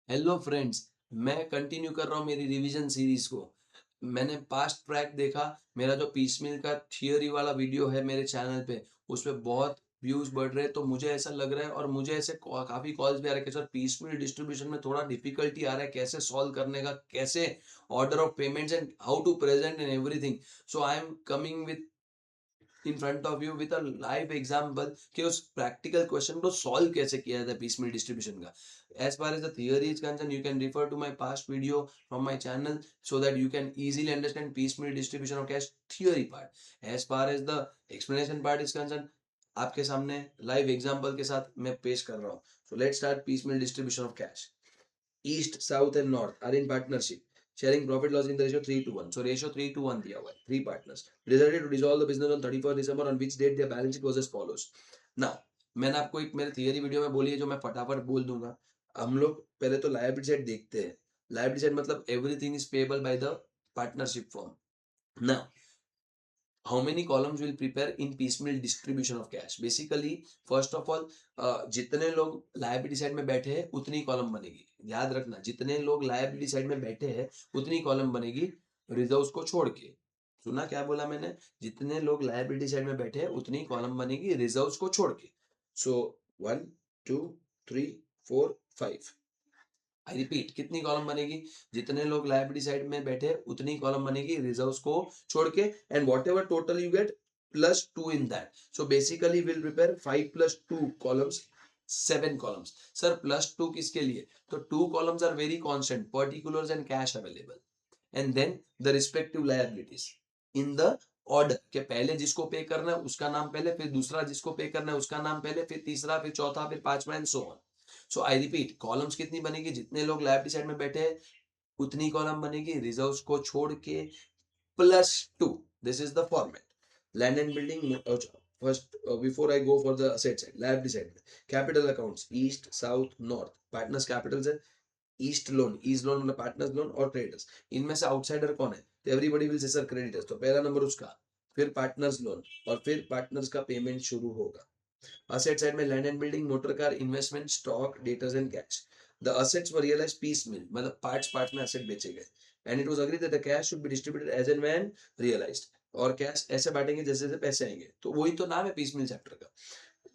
Hello friends, मैं continue कर रहा हूँ मेरी रिवीजन सीरीज को। मैंने पास्ट ट्रैक देखा। मेरा जो पीस मिल का थियोरी वाला वीडियो है मेरे चैनल पे, उस पे बहुत व्यूज बढ़ रहे हैं। तो मुझे ऐसा लग रहा है और मुझे ऐसे काफी कॉल्स भी आ रहे हैं कि सर पीस मिल डिस्ट्रीब्यूशन में थोड़ा डिफिकल्टी आ रहा है, कैसे सॉल्व करने का, कैसे order of payments and how to present and everything. So I am coming with in front of you with a live example कि उस प्रैक्टिकल क्वेश्चन को सॉल्व कैसे किया जाता है पीसमेल डिस्ट्रीब्यूशन का। As far as the theory is concerned, you can refer to my past video from my channel so that you can easily understand piecemeal distribution of cash theory part. As far as the explanation part is concerned, आपके सामने live example के साथ मैं पेश कर रहा हूँ। So let's start piecemeal distribution of cash. East, South, and North are in partnership, sharing profit loss in the ratio 3:1. So ratio 3:1 दिया हुआ है, three partners. Decided to dissolve the business on 31st December, on which date their balance sheet was as follows. Now, मैंने आपको एक मेरे theory video में बोली है जो मैं फटाफट बोल दूंगा। हम लोग पहले तो लायबिलिटी साइड देखते हैं। लायबिलिटी साइड मतलब everything is payable by the partnership firm. Now how many columns will prepare in piecemeal distribution of cash? Basically, first of all, जितने लोग लायबिलिटी साइड में बैठे हैं उतनी कॉलम बनेगी। याद रखना, जितने लोग लायबिलिटी साइड में बैठे हैं उतनी कॉलम बनेगी रिजर्व्स को छोड़ के। सुना क्या बोला मैंने? जितने लोग लायबिलिटी साइड में बैठे हैं उतनी कॉलम बनेगी रिजर्व्स को छोड़ के। सो 1 2 3 4 5। आई रिपीट, कितनी कॉलम बनेगी? जितने लोग लायबिलिटी साइड में बैठे उतनी कॉलम बनेगी रिजर्व्स को छोड़ के। And whatever total you get plus two in that. So basically will prepare 5 + 2 columns, 7 columns. Sir +2 किसके लिए? तो 2 columns are very constant, particulars and cash available, and then the respective liabilities in the order के पहले जिसको पे करना है उसका नाम पहले, फिर दूसरा जिसको पे करना है उसका नाम पहले, फिर तीसरा, फिर चौथा, फिर पांचवा and so on. So I repeat, columns कितनी बनेगी? जितने लोग लायबिलिटी साइड में बैठे हैं उतनी कॉलम बनेगी रिजर्व्स को छोड़ के, +2। This is the format. Land and building, first before I go for the asset side, liability side में capital accounts east south north, partners capitals है। ईस्ट लोन, ईस्ट लोन मतलब पार्टनर्स लोन और creditors. इनमें से outsider कौन है? तो everybody will say sir creditors, तो पहला नंबर उसका, फिर पार्टनर्स लोन और फिर पार्टनर्स का पेमेंट शुरू होगा। असेट साइड में land and building, motor car, investment, stock, debtors and cash. The assets were realised piecemeal, मतलब पार्ट्स पार्ट्स में असेट बेचे गए। And it was agreed that the cash should be distributed as and when realised. और cash ऐसे बांटेंगे जैसे जैसे पैसे आएंगे। तो वही तो नाम है पीसमेल चैप्टर का।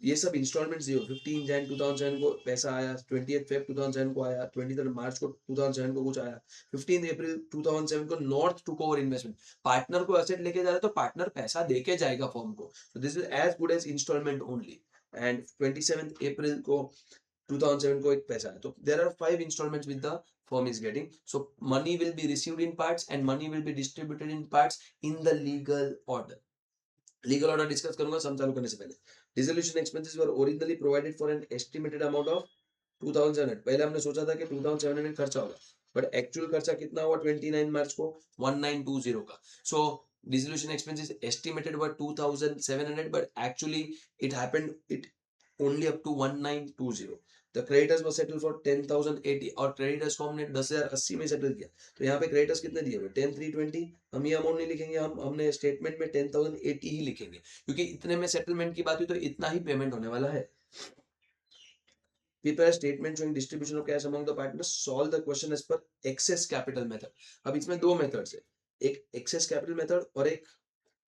ये सब इंस्टॉलमेंट्स दिए हो। 15 जैन 2007 को पैसा आया, 20 फेब 2007 को आया, 23 मार्च को 2007 को कुछ आया, 15 अप्रैल 2007 को north took over investment. Partner को एसेट लेके जा रहा है तो पार्टनर पैसा देके जाएगा फॉर्म को। तो this is as good as installment only. And 27 April को 2007 को एक पैसा है। तो there are 5 installments with the firm is getting. So money will be received in parts and money will be distributed in parts in the legal order. Legal order discuss करूंगा सम चालू करने से पहले। Dissolution expenses were originally provided for an estimated amount of 2700। पहले हमने सोचा था कि 2700 खर्चा होगा, बट एक्चुअल खर्चा कितना हुआ 29 मार्च को? 1920 का। So dissolution expenses estimated were 2700, but actually it happened it only up to 1920। The creditors were settle for 10,080 और क्रेडिटर्स को हमने 10,080 में सेटल किया। तो यहाँ पे क्रेडिटर्स कितने दिए हुए? 10,320। हम ये अमाउंट नहीं लिखेंगे, हमने स्टेटमेंट में 10,080 ही लिखेंगे, क्योंकि इतने में सेटलमेंट की बात हुई तो इतना ही पेमेंट होने वाला है। Prepare statement showing distribution of cash among the partners. Solve the question as per excess capital method. अब इसमें दो मेथड्स है, एक excess capital method और एक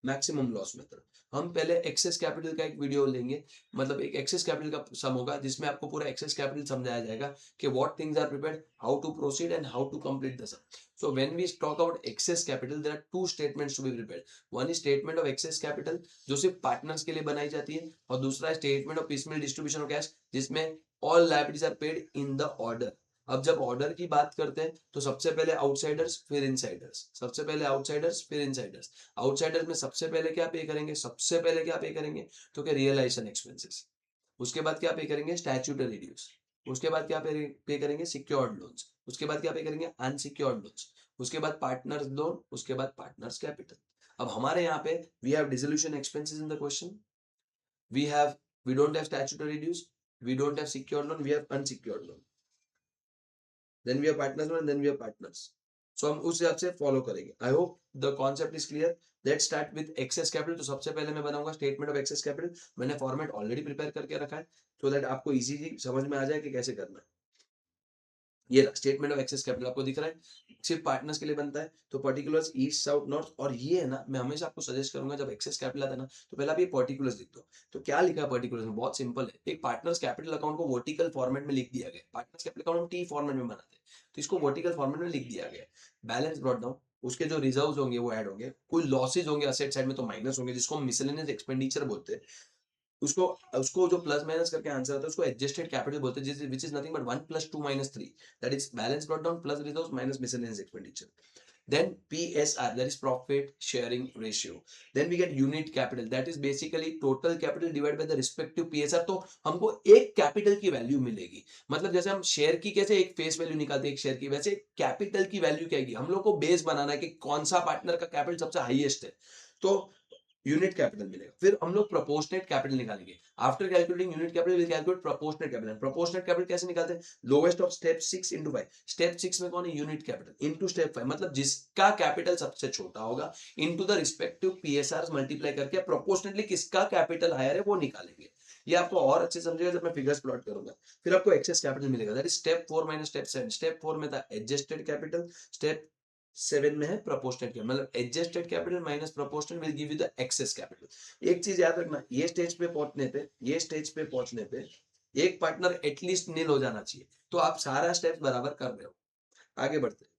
मैक्सिमम लॉस मेथड। हम पहले एक्सेस कैपिटल का एक वीडियो लेंगे, मतलब एक एक्सेस कैपिटल का सम होगा जिसमें आपको पूरा एक्सेस कैपिटल समझाया जाएगा कि what things are prepared, how to proceed and how to complete the sum. So when we talk about excess capital, there are two statements to be prepared. One is statement of excess capital जो सिर्फ partners के लिए बनाई जाती है, और दूसरा है statement of piecemeal distribution of cash जिसमें all liabilities are paid in the order. अब जब ऑर्डर की बात करते हैं तो सबसे पहले आउटसाइडर्स फिर इनसाइडर्स, सबसे पहले आउटसाइडर्स फिर इनसाइडर्स। आउटसाइडर्स में सबसे पहले क्या पे करेंगे? सबसे पहले क्या पे करेंगे? तो क्या रियलाइजेशन एक्सपेंसेस। उसके बाद क्या पे करेंगे? Statutory dues. उसके बाद क्या पे करेंगे? Secured loans. उसके बाद क्या पे करेंगे? Unsecured loans. उसके बाद पार्टनर्स लोन, उसके बाद पार्टनर्स कैपिटल। अब हमारे यहाँ पे we have dissolution expenses in the question, we don't have statutory dues, we don't have secured loan, we have unsecured loan, then we have partners loan, then we have partners। So हम उस हिसाब से follow करेंगे। I hope the concept is clear. Let's start with excess capital. तो सबसे पहले मैं बनाऊंगा स्टेटमेंट ऑफ एक्सेस कैपिटल। मैंने फॉर्मेट ऑलरेडी प्रिपेयर करके रखा है सो दैट आपको इजीली समझ में आ जाए कि कैसे करना है। ये स्टेटमेंट ऑफ एक्सेस कैपिटल आपको दिख रहा है, सिर्फ पार्टनर्स के लिए बनता है। तो पर्टिकुलर्स ईस्ट साउथ नॉर्थ, और ये है ना, मैं हमेशा आपको सजेस्ट करूंगा जब एक्सेस कैपिटल आता है ना, तो पहले आप ये पर्टिकुलर्स लिख दो। तो क्या लिखा है पर्टिकुलर्स में, बहुत सिंपल है, एक पार्टनर्स कैपिटल अकाउंट को वर्टिकल फॉर्मेट में लिख दिया गया। पार्टनर्स कैपिटल अकाउंट हम टी फॉर्मेट में बनाते हैं, तो इसको वर्टिकल फॉर्मेट में लिख दिया गया। बैलेंस ब्रॉट डाउन, उसके जो रिजर्व्स होंगे वो ऐड होंगे, कोई लॉसेज होंगे असेट साइड में तो माइनस होंगे, जिसको हम मिसलेनियस एक्सपेंडिचर बोलते हैं। उसको उसको जो प्लस माइनस करके आंसर आता है उसको एडजस्टेड कैपिटल बोलते हैं, विच is nothing but 1 + 2 - 3, that is balance brought down plus reserves minus miscellaneous expenditure. Then PSR, that is profit sharing ratio. Then we get unit capital, that is basically total capital divided by the respective PSR। तो हमको एक capital की value मिलेगी, मतलब जैसे हम share की कैसे एक फेस वैल्यू निकालते हैं एक शेयर की, वैसे कैपिटल की वैल्यू क्या है, हम लोग को बेस बनाना है कि कौन सा पार्टनर का कैपिटल सबसे हाईएस्ट है। तो यूनिट कैपिटल मिलेगा। फिर हम लोग प्रोपोर्शनेट कैपिटल निकालेंगे। After calculating unit capital will calculate proportionate capital. Proportionate capital कैसे निकालते हैं, लोवेस्ट ऑफ स्टेप 6 * 5। स्टेप 6 में कौन है, यूनिट कैपिटल, इनटू स्टेप 5, मतलब जिसका कैपिटल सबसे छोटा होगा into the respective PSR multiply करके प्रोपोर्शनेटली किसका कैपिटल हायर है वो निकालेंगे। ये आपको और अच्छे समझेगा जब मैं फिगर्स प्लॉट करूंगा। फिर आपको एक्सेस कैपिटल मिलेगा, that is step 4 - step 7। Step 4 में था एडजस्टेड कैपिटल, स्टेप 7 में है प्रोपोर्शनेट कैपिटल, मतलब adjusted capital minus proportional will give you the excess capital. एक चीज याद रखना, ये स्टेज पे पहुंचने पे एक पार्टनर एटलीस्ट नील हो जाना चाहिए, तो आप सारा स्टेप बराबर कर रहे हो। आगे बढ़ते हैं।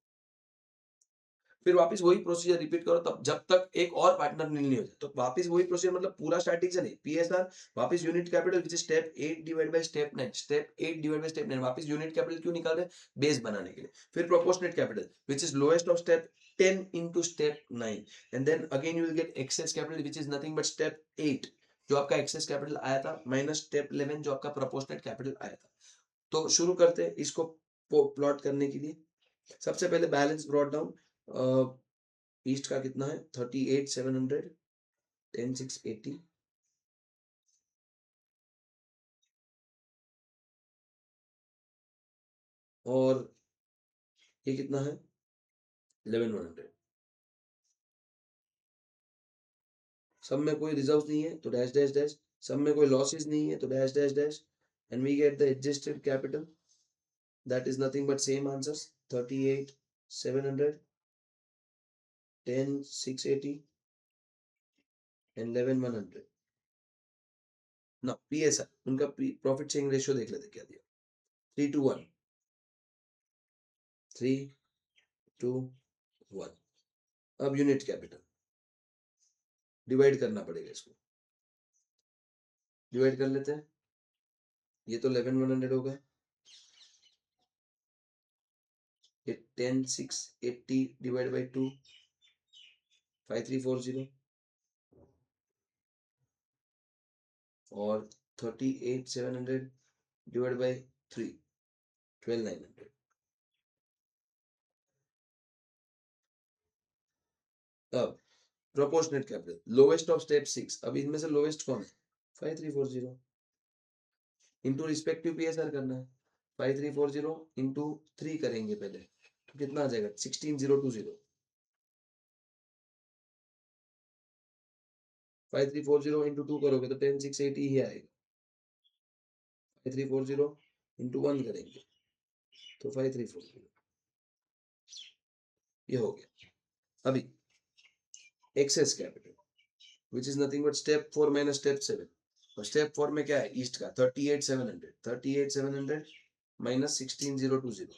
फिर वापस वही प्रोसीजर रिपीट करो तब जब तक एक और पार्टनर नहीं हो जाए, तो वापस वही प्रोसीजर, मतलब पूरा स्टार्टिंग से नहीं, पीएसआर वापस unit capital which is step 8 divide by step 9, step 8 divide by step 9, वापस यूनिट कैपिटल क्यों निकाल रहे हैं, बेस बनाने के लिए। फिर proportionate capital which is lowest of step 10 into step 9, and then again you will get excess capital which is nothing but step 8 जो आपका excess capital आया था माइनस स्टेप 11 जो आपका प्रोपोर्शनेट कैपिटल आया था। तो शुरू करते हैं इसको प्लॉट करने के लिए। सबसे पहले बैलेंस ब्रॉट डाउन, ईस्ट का कितना है 38,700, 10,680, और ये कितना है 11,100। सब में कोई रिजर्व नहीं है तो डैश डैश डैश, सब में कोई लॉसेस नहीं है तो dash dash dash, and we get the adjusted capital, that is nothing but same answers, 38,700, 10,680 and 11,100। ना पीएसआर उनका प्रॉफिट शेयरिंग रेशियो देख लेते क्या दिया, 3:1, 3:1। अब यूनिट कैपिटल डिवाइड करना पड़ेगा, इसको डिवाइड कर लेते हैं। ये तो 11,100 हो गया, ये 10,680 डिवाइड बाई 2, 5,340, और 38,700 डिवाइड बाई 3, 12,900। अब proportionate capital lowest of step 6, अब इनमें से लोवेस्ट कौन है 5,340 इंटू रिस्पेक्टिव पीएसआर करना है। 5,340 इंटू 3 करेंगे पहले, तो कितना आ जाएगा 16,020। 5,340 इंटू 2 करोगे तो 10,680 ही आएगा। 5,340 इंटू 1 करेंगे तो 5,340, ये हो गया। अभी excess capital which is nothing but step 4 minus step 7, और स्टेप 4 में क्या है ईस्ट का 38,700, 38,700 माइनस 16,020,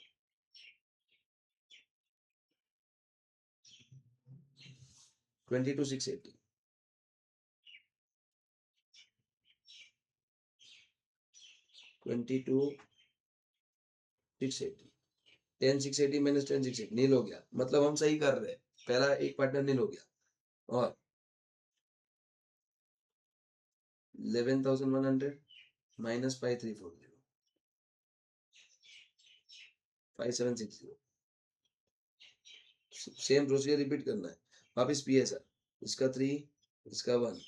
22,680, 22,680, 10,680 माइनस 10,680 नील हो गया, मतलब हम सही कर रहे हैं, पहला एक पार्टनर नील हो गया। और 11,100 माइनस 5,340, 5,760, सेम प्रोसीजर रिपीट करना है। वापिस पीएसआर, इसका 3, इसका 1,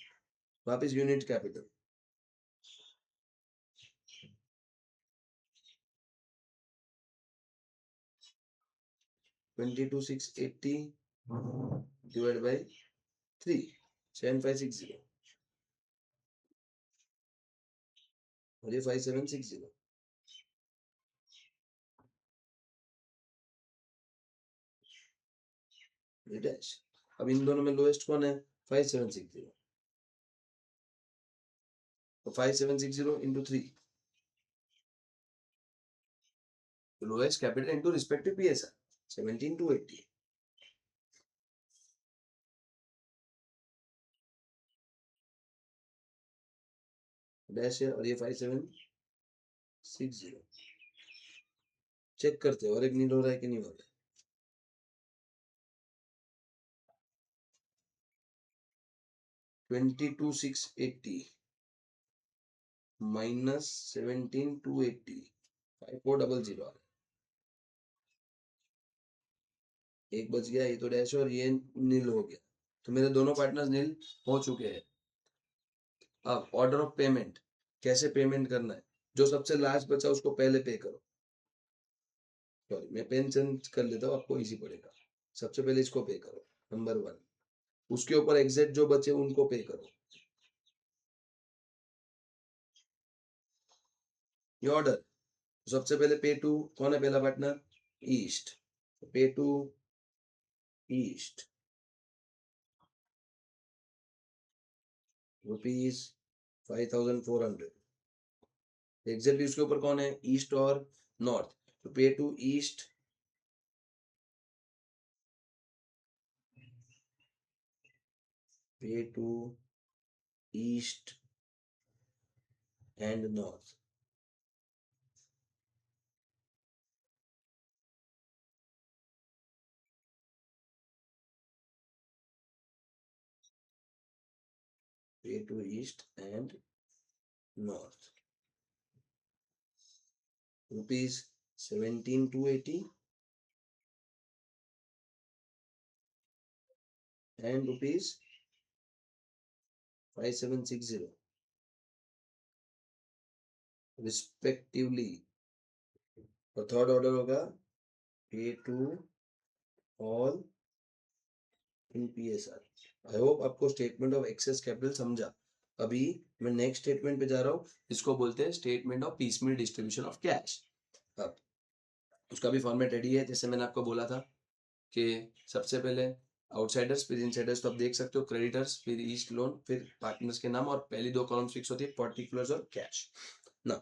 वापिस यूनिट कैपिटल, 22,680 डिवाइड बाई 3, 7,560, और ये 5,760। ये डैश। अब इन दोनों में लोएस्ट कौन है? 5760, तो 5760 into 3, lowest capital into respective PSR, 17280, dash है, और ये 5760। चेक करते हैं और एक नील हो रहा है कि नहीं हो रहा है। -22,680 -17,280, 5400 आ रहा है। एक बच गया, ये तो डैश और ये नील हो गया, तो मेरे दोनों पार्टनर्स नील हो चुके हैं। अब ऑर्डर ऑफ पेमेंट, कैसे पेमेंट करना है? जो सबसे लास्ट बचा उसको पहले पे करो। सॉरी, मैं पेन चेंज कर लेता हूँ, आपको इजी पड़ेगा। सबसे पहले इसको पे करो, नंबर 1। उसके ऊपर एग्जैक्ट जो बचे उनको पे करो। ये ऑर्डर, सबसे पहले पे टू, कौन है पहला partner? East, pay to east ₹5400। Exactly उसके ऊपर कौन है? ईस्ट और नॉर्थ, तो pay to east, pay to east and north. Pay to east and north, ₹17,280 and ₹5760 respectively. और थर्ड ऑर्डर होगा pay to all in PSR. I hope आपको statement of excess capital समझा। अभी मैं नेक्स्ट स्टेटमेंट पे जा रहा हूँ, इसको बोलते हैं statement of piecemeal distribution of cash. अब उसका भी फॉर्मेट रेडी है, जैसे मैंने आपको बोला था कि सबसे पहले आउटसाइडर्स फिर इनसाइडर्स, तो आप देख सकते हो क्रेडिटर्स फिर ईस्ट लोन फिर पार्टनर्स के नाम, और पहली दो कॉलम्स फिक्स होती है पर्टिकुलर्स और कैश ना।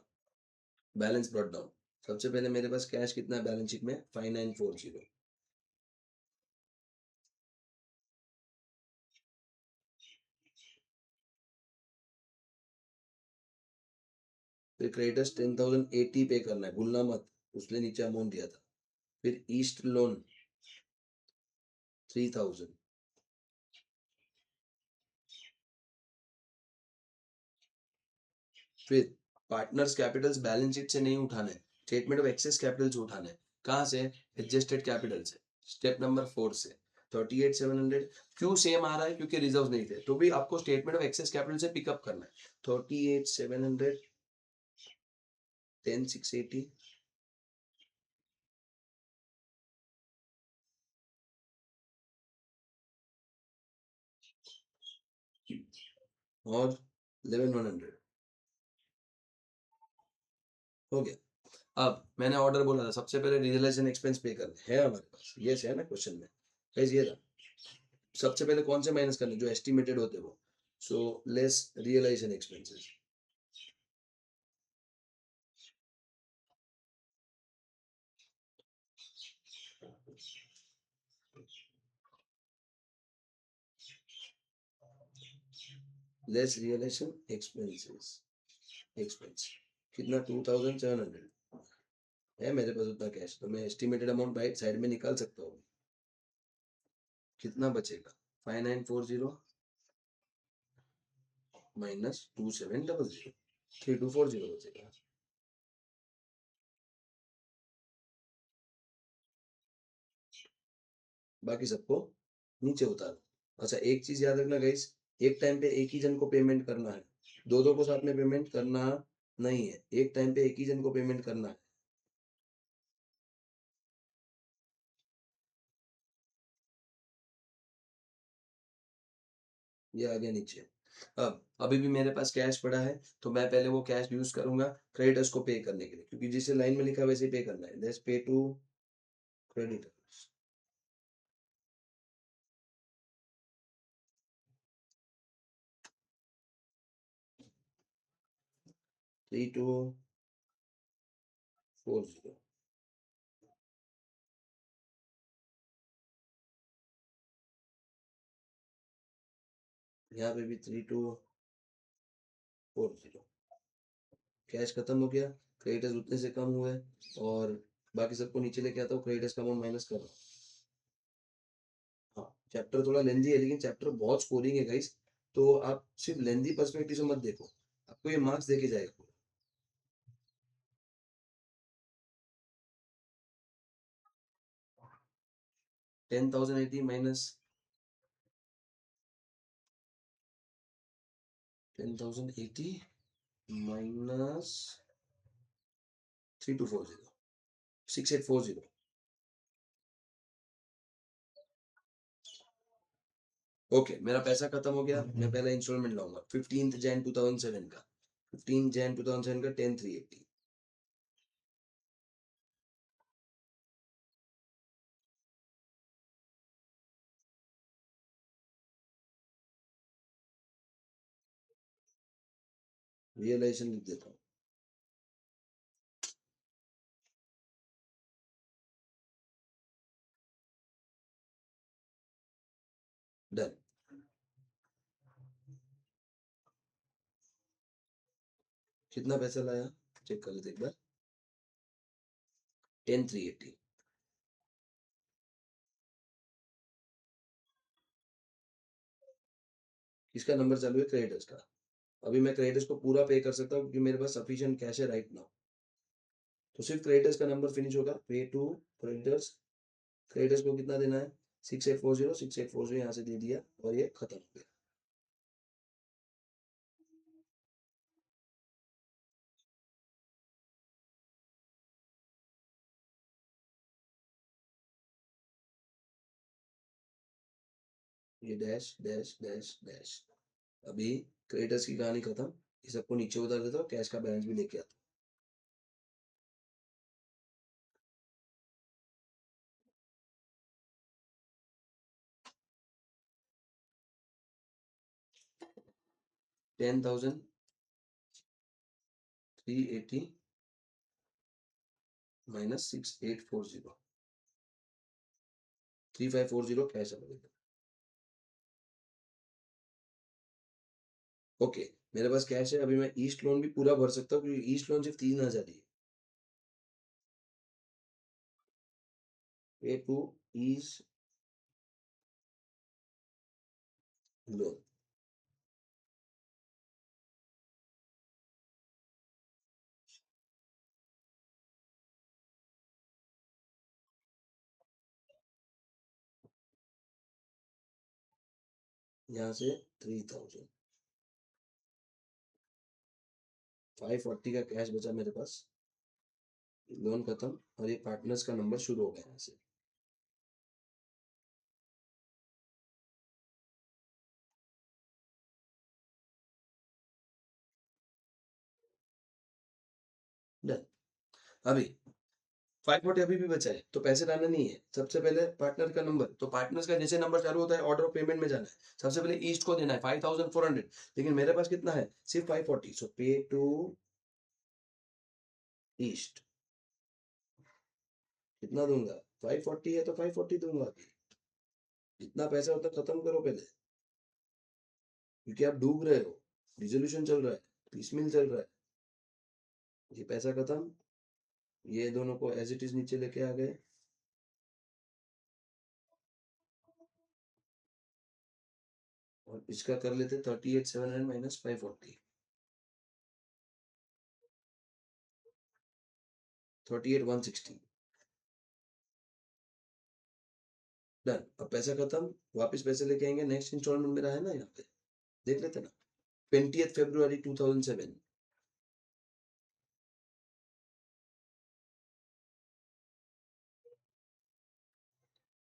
बैलेंस ब्रॉट डाउन, सबसे पहले मेरे पास कैश कितना है बैलेंस शीट में? 5940। फिर क्रेडिटर्स 10,080 पे करना है, भूलना मत, उसने नीचे अमाउंट दिया था। फिर ईस्ट लोन 3000, फिर पार्टनर्स कैपिटल्स बैलेंस शीट से नहीं उठाने, स्टेटमेंट ऑफ एक्सेस कैपिटल से उठाने। कहाँ से? एडजस्टेड कैपिटल से, स्टेप नंबर 4 से। 38,700 क्यों सेम आ रहा है? क्योंकि रिजर्व नहीं थे, तो भी आपको स्टेटमेंट ऑफ एक्सेस कैपिटल से पिकअप करना है। 38,700 10,680 और 11,100 हो गया। अब मैंने ऑर्डर बोला था सबसे पहले रियलाइजेशन एक्सपेंस पे करना है हमारे पास, ये है ना क्वेश्चन में, गाइस ये था। सबसे पहले कौन से माइनस करने? जो एस्टिमेटेड होते वो, so less realisation expenses. Less realisation expenses, expense कितना? 2,700 है मेरे पास उतना कैश, तो मैं एस्टिमेटेड अमाउंट राइट साइड में निकाल सकता हूँ। कितना बचेगा? 5940 माइनस 2700, 3240 बचेगा। बाकी सबको नीचे उतारो। अच्छा एक चीज याद रखना गाइस, एक टाइम पे एक ही जन को पेमेंट करना है, दो दो को साथ में पेमेंट करना नहीं है, एक टाइम पे एक ही जन को पेमेंट करना है। ये आ गया नीचे। अब अभी भी मेरे पास कैश पड़ा है, तो मैं पहले वो कैश यूज करूंगा क्रेडिटर्स को पे करने के लिए, क्योंकि जिसे लाइन में लिखा है वैसे पे करना है। लेट्स पे टू क्रेडिटर्स, 3240, यहाँ पे भी 3240। कैश खत्म हो गया, क्रेडिटर्स उतने से कम हुए, और बाकी सबको नीचे लेके आता हूँ, क्रेडिटर्स का अमाउंट माइनस कर रहा हूँ। हाँ, चैप्टर थोड़ा लेंदी है, लेकिन चैप्टर बहुत स्कोरिंग है गाइस, तो आप सिर्फ लेंदी पर्सपेक्टिव से मत देखो, आपको ये मार्क्स देके जाएगा। 10,080 माइनस 10,080 माइनस 3240, 6840। ओके, मेरा पैसा खत्म हो गया, मैं पहला इंस्टॉलमेंट लाऊंगा 15 जैन 2007 का, 15 जैन 2007 का 10,380। रियलाइजेशन लिख देता हूँ। डन। कितना पैसा लाया चेक कर लेते एक बार। 10,380। किसका नंबर चालू है? क्रेडिटर्स का। अभी मैं क्रेडिटर्स को पूरा पे कर सकता हूँ क्योंकि मेरे पास सफिशिएंट कैश है राइट नाउ। तो सिर्फ क्रेडिटर्स का नंबर फिनिश होगा, पे टू क्रेडिटर्स। क्रेडिटर्स को कितना देना है? 6840 यहाँ से दे दिया और ये खत्म हो गया। ये डैश डैश डैश डैश। अभी क्रेडिटर्स की कहानी खत्म, ये सबको नीचे उतार देता हूँ, कैश का बैलेंस भी लेके आता 10,380 माइनस 6840, 3540 कैश अवेलेबल। ओके, मेरे पास कैश है, अभी मैं ईस्ट लोन भी पूरा भर सकता हूँ क्योंकि ईस्ट लोन सिर्फ 3,000 ही है। पे टू ईस्ट लोन। यहाँ से 3,000, 540 का कैश बचा मेरे पास। लोन खत्म और ये पार्टनर्स का नंबर शुरू हो गया यहाँ से। डन। अभी 540 अभी भी बचा है, तो पैसे डालना नहीं है। सबसे पहले पार्टनर का नंबर, तो पार्टनर्स का जैसे नंबर चालू होता है ऑर्डर ऑफ पेमेंट में जाना है। सबसे पहले ईस्ट को देना है 5,400, लेकिन मेरे पास कितना है? सिर्फ 540। सो पे टू ईस्ट। कितना दूंगा? 540 है तो 540 दूंगा अभी। जितना पैसा होता है खत्म करो पहले, क्योंकि आप डूब रहे हो। रिजोल्यूशन चल रहा है, पीसमिल चल रहा है। ये पैसा खत्म, ये दोनों को एज इट इज नीचे लेके आ गए। और इसका कर लेते 38,700 माइनस 540, 38,160। डन। अब पैसा खत्म, वापस पैसे लेके आएंगे। नेक्स्ट इंस्टॉलमेंट मेरा है ना यहाँ पे, देख लेते ना। 20 फरवरी 2007।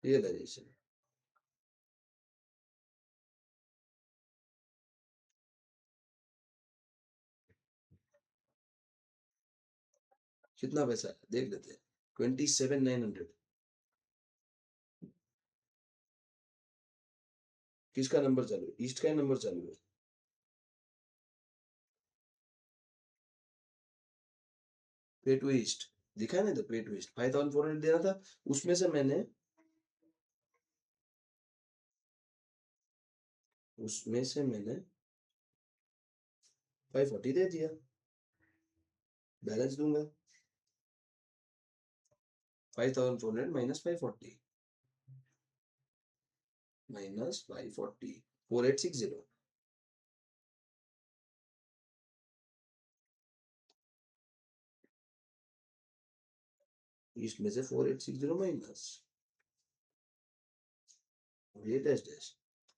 रियलाइजेशन। कितना पैसा है देख लेते हैं। 27,900। किसका नंबर चालू है? ईस्ट का नंबर चालू है। पे टू ईस्ट दिखा है ना, तो पे टू ईस्ट 5400 देना था, उसमें से मैंने 540 दे दिया, बैलेंस दूंगा 5400 माइनस 540 माइनस 540 4860। ईस्ट में से 4860 माइनस ये डैश डैश।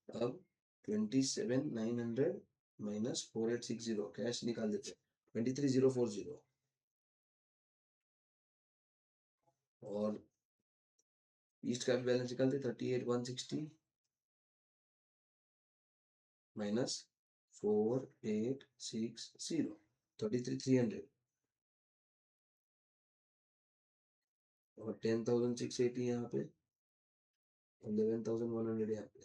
अब 27900 माइनस 4860 कैश निकाल देते 23040 और ईस्ट का भी बैलेंस निकालते 38160 माइनस 4860 33300 और 10680 यहाँ पे 11100 यहाँ पे।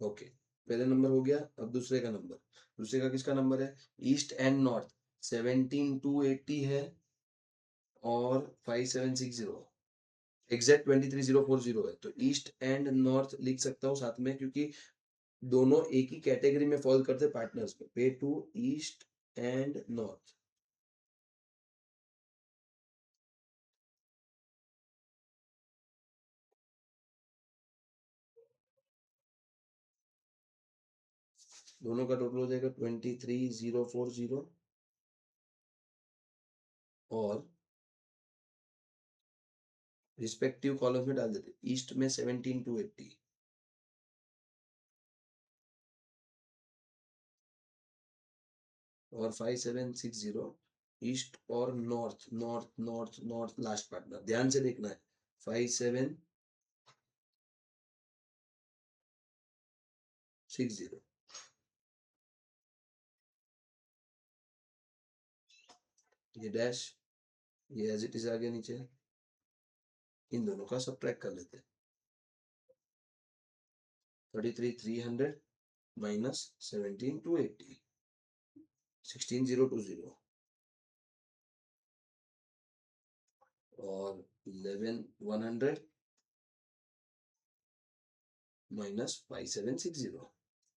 ओके, पहले नंबर हो गया। अब दूसरे का नंबर, दूसरे का किसका नंबर है? ईस्ट एंड नॉर्थ 17280 है और 5760 एग्जैक्ट 23040 है, तो ईस्ट एंड नॉर्थ लिख सकता हूँ साथ में, क्योंकि दोनों एक ही कैटेगरी में फॉल करते पार्टनर्स में, पे टू ईस्ट एंड नॉर्थ। दोनों का टोटल हो जाएगा 23040 और रिस्पेक्टिव कॉलम में डाल देते, ईस्ट में 17280 और 5760 ईस्ट और north north north north last partner, ध्यान से देखना है 5760 ये डैश, ये एज इट इज आ गया नीचे, इन दोनों का सब्ट्रैक्ट कर लेते हैं 33300 माइनस 17280 16020 और 11100 माइनस 5760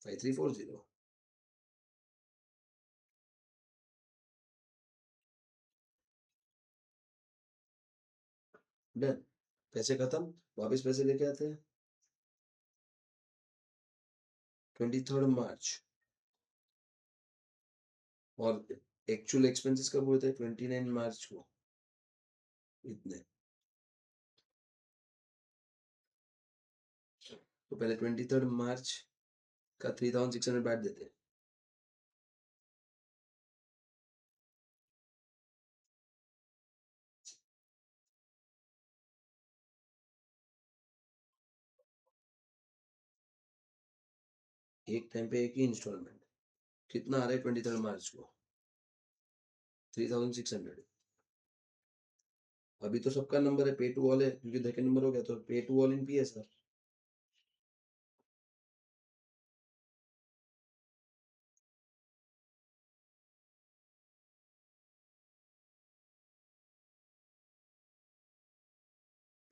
5340 डन। पैसे खत्म, वापस पैसे लेके आते हैं 23 मार्च और एक्चुअल एक्सपेंसेस कब हुए थे? 29 मार्च को, इतने। तो पहले 23 मार्च का 3600 बैठ देते हैं, एक टाइम पे एक ही इंस्टॉलमेंट। कितना आ रहा है 23 मार्च को? 3600। अभी तो सबका नंबर है, पे टू ऑल है, क्योंकि सेकंड नंबर हो गया, तो pay to all in P है सर।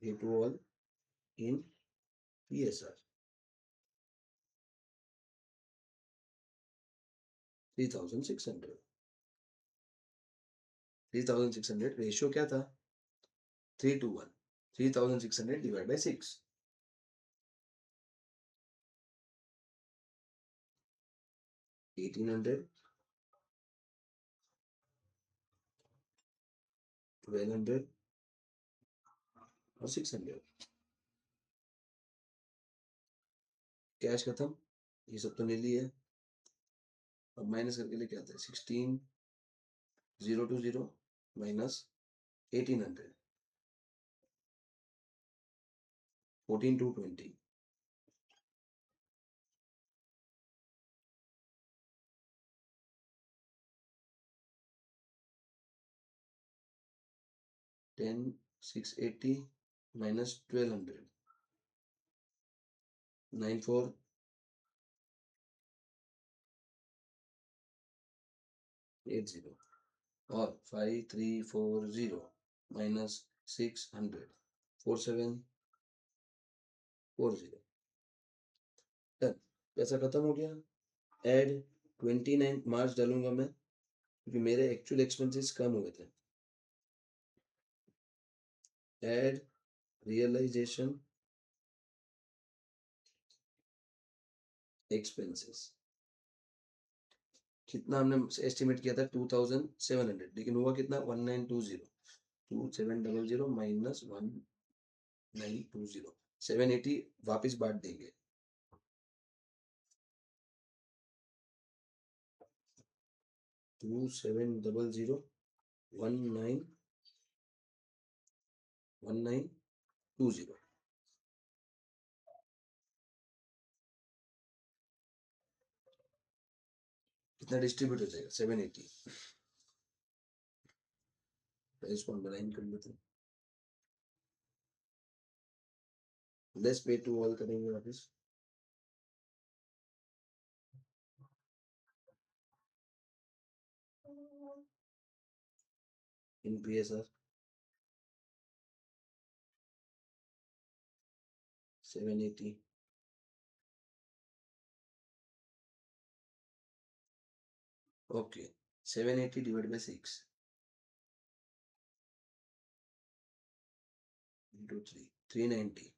पे टू ऑल इन पी है सर 3600। 3600 रेशियो क्या था? 3:1। 3600 डिवाइड बाई 6, 1800, 1200 और 600। कैश खत्म, ये सब तो नीली है। अब माइनस करके लेके आते हैं 16020 माइनस 1800 14220 10680 माइनस 1200 9480 और 5340 माइनस 600 4740 डन। पैसा खत्म हो गया। एड 29 मार्च डालूंगा मैं क्योंकि मेरे एक्चुअल एक्सपेंसेस कम हुए थे। एड रियलाइजेशन एक्सपेंसेस कितना हमने एस्टिमेट किया था 2700, लेकिन हुआ कितना 1920 2700 माइनस 1920 780 वापिस बांट देंगे। 2700 1920 कितना डिस्ट्रीब्यूट हो जाएगा 780। इसको अंडरलाइन कर लेते हैं। लेस पे टू ऑल करेंगे वापस। इन PSR 780 okay 780 divide by 6 into 3 390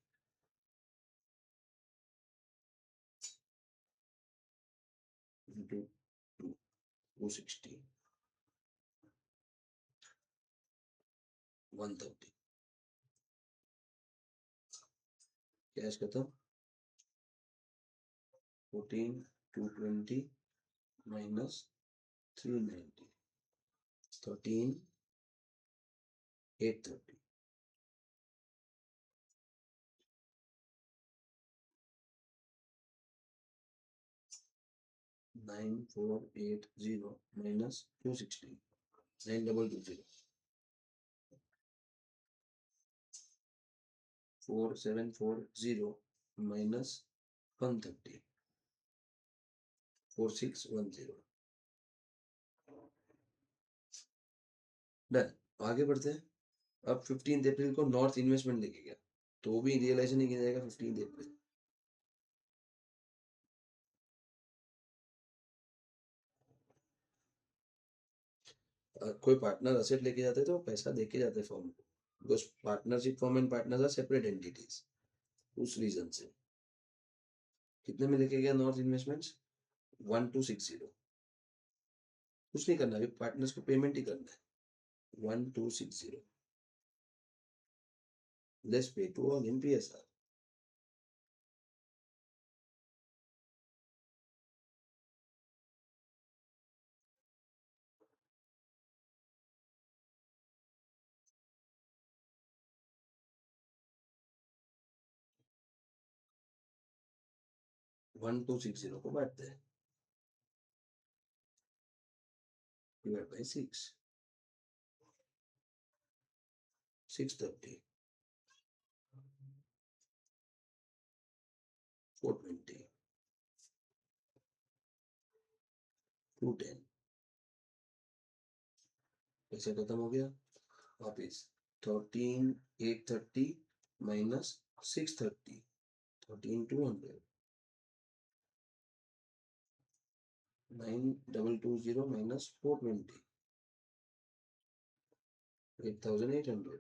into 2 260 130 cash खत्म 14 220 minus 390 13 830 9480 minus 260 9220 4740 minus 130 4610 डन। आगे बढ़ते हैं। अब 15 अप्रैल को नॉर्थ इन्वेस्टमेंट लेके गया तो भी रियलाइजेशन नहीं किया जाएगा 15 अप्रैल। कोई पार्टनर असेट लेके जाते हैं तो पैसा देके जाते हैं फॉर्म को, because partnership firm and partners are separate entities. उस रीजन से कितने में लेके गया नॉर्थ इन्वेस्टमेंट्स 1260। कुछ नहीं करना, अभी पार्टनर्स को पेमेंट ही करना है 1260 लेस पे टू ऑन इन PSR 1260 को बांटते हैं डिवाइड बाय 6 630 420 210 पैसे खत्म हो गया। वापिस 13830 माइनस 630 13200 9220 minus 420 8800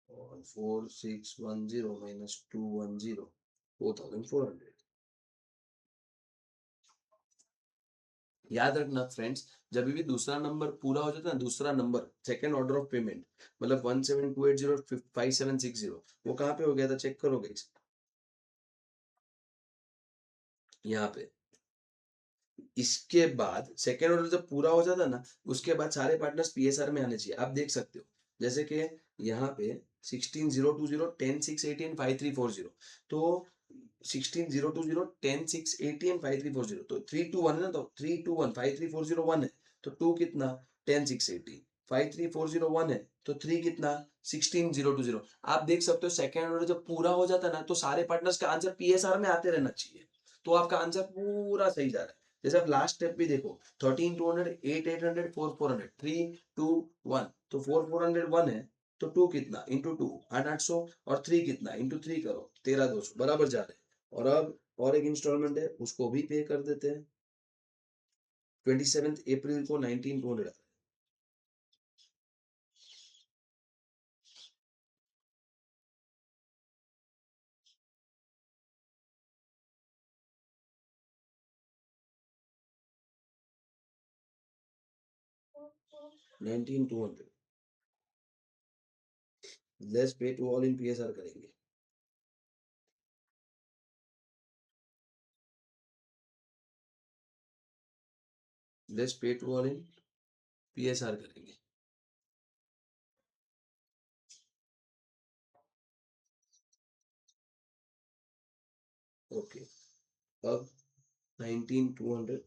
और 4610 minus 210 4400। याद रखना फ्रेंड्स, जब भी दूसरा नंबर पूरा हो जाता है ना, दूसरा number second order of payment मतलब 17280 5760 वो कहाँ पे हो गया था चेक करोगे यहाँ पे। इसके बाद सेकेंड ऑर्डर जब पूरा हो जाता ना उसके बाद सारे पार्टनर्स PSR में आने चाहिए। आप देख सकते हो जैसे कि यहाँ पे 16020 10680 एंड 5340 तो 16020 10680 एंड 5340 तो 321 है ना, तो 321 53401 है तो 2 कितना 10680 53401 है तो 3 कितना 16020। आप देख सकते हो सेकेंड ऑर्डर जब पूरा हो जाता है ना तो सारे पार्टनर्स का आंसर पीएसआर में आते रहना चाहिए, तो आपका आंसर पूरा सही जा रहा है। जैसे आप लास्ट स्टेप भी देखो 13200 8800 4400 321, तो 4401 है तो 2 कितना इंटू 2 8800 और 3 कितना इंटू 3 करो 13200 बराबर जा रहे हैं। और अब और एक इंस्टॉलमेंट है उसको भी पे कर देते हैं 27 अप्रैल को 19200। 19200 लेस पे टू ऑल इन पीएसआर करेंगे। लेस पे टू ऑल इन पीएसआर करेंगे। ओके, अब 19200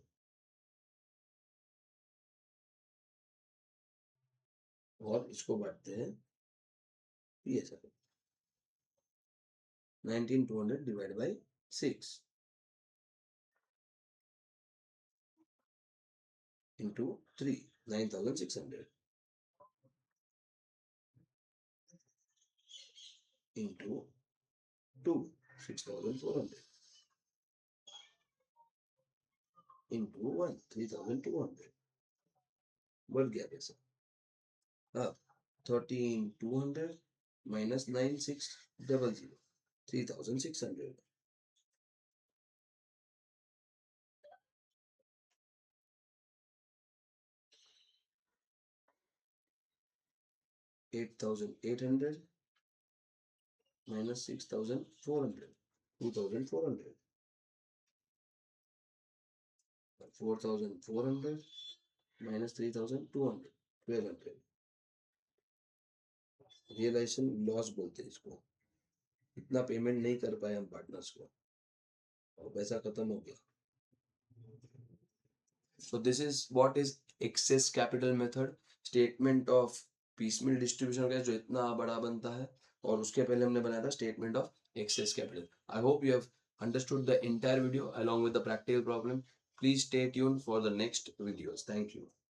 और इसको बांटते हैं PSR. 19200 divide by 6 into 3 9600 into 2 6400 into 1 3200 बढ़ गया पैसा। अब 13200 minus 9600 3600 8800 minus 6400 2400 4400 minus 3200 1200। Realisation loss बोलते हैं इसको, इतना पेमेंट नहीं कर पाए हम पार्टनर्स को और पैसा खत्म हो गया। So this is what is excess capital method, statement of piecemeal distribution का जो इतना बड़ा बनता है, और उसके पहले हमने बनाया था statement of excess capital. I hope you have understood the entire video along with the practical problem. Please stay tuned for the next videos. Thank you.